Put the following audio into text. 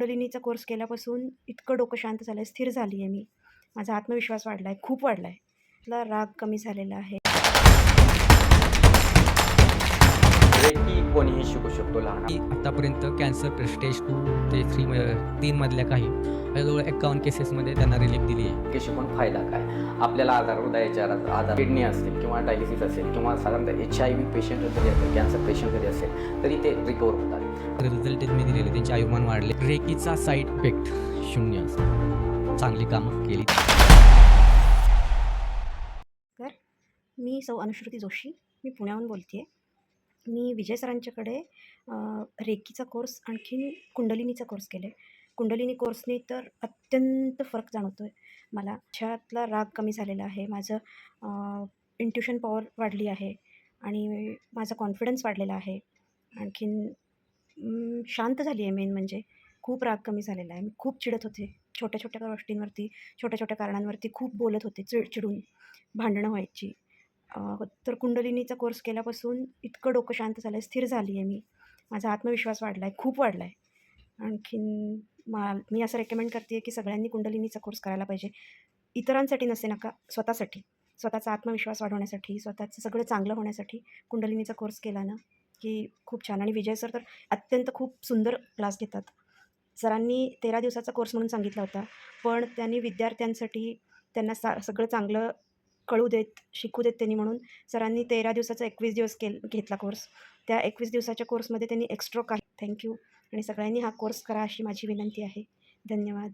कुंडलिनीचा course केल्यापासून इतकं डोकं शांत झालं आहे, स्थिर झाली आहे मी. माझा आत्मविश्वास वाढला आहे, खूप वाढला आहे. आपला राग कमी झालेला आहे. रेकी कोणीही शिकू शकतो लहान. की आतापर्यंत कॅन्सर स्टेज 2 ते 3 मधल्या काही जवळ 51 केसेसमध्ये त्यांना रिलीफ दिली आहे. की शिकून फायदा काय? आपल्याला आजार, हृदयाचे आजार, किडनी असतील किंवा डायलिसिस असेल किंवा साधारणतः HIV पेशंट जरी असेल, कॅन्सर पेशंट जरी असेल तरी ते रिकवर होतात. रिझल्ट मी दिलेले, त्यांचे आयुमान वाढले. रेकीचा साईड इफेक्ट 0 असतो. चांगली कामं केली. तर मी सौ अनुश्रुती जोशी, मी पुण्याहून बोलते आहे. मी विजय सरांच्याकडे रेकीचा कोर्स आणखीन कुंडलिनीचा कोर्स केला आहे. कुंडलिनी कोर्सने तर अत्यंत फरक जाणवतो आहे मला. छातला राग कमी झालेला आहे. माझं इंट्युशन पॉवर वाढली आहे आणि माझा कॉन्फिडन्स वाढलेला आहे. आणखीन शांत झाली आहे. मेन म्हणजे खूप राग कमी झालेला आहे. मी खूप चिडत होते छोट्या छोट्या गोष्टींवरती, छोट्या छोट्या कारणांवरती खूप बोलत होते, चिडून भांडणं व्हायची. तर कुंडलिनीचा कोर्स केल्यापासून इतकं डोकं शांत झालं आहे, स्थिर झाली आहे मी. माझा आत्मविश्वास वाढला आहे, खूप वाढला आहे. आणखीन मी असं रेकमेंड करते आहे की सगळ्यांनी कुंडलिनीचा कोर्स करायला पाहिजे. इतरांसाठी नसे नका, स्वतःसाठी. स्वतःचा आत्मविश्वास वाढवण्यासाठी, स्वतःचं सगळं चांगलं होण्यासाठी कुंडलिनीचा कोर्स केला ना की खूप छान. आणि विजय सर तर अत्यंत खूप सुंदर क्लास घेतात. सरांनी 13 दिवसाचा कोर्स म्हणून सांगितला होता, पण त्यांनी विद्यार्थ्यांसाठी त्यांना सगळं चांगलं कळू देत, शिकू देत त्यांनी, म्हणून सरांनी 13 दिवसाचा 21 दिवस घेतला कोर्स. त्या 21 दिवसाच्या कोर्समध्ये त्यांनी एक्स्ट्रा काही. थँक्यू. आणि सगळ्यांनी हा कोर्स करा अशी माझी विनंती आहे. धन्यवाद.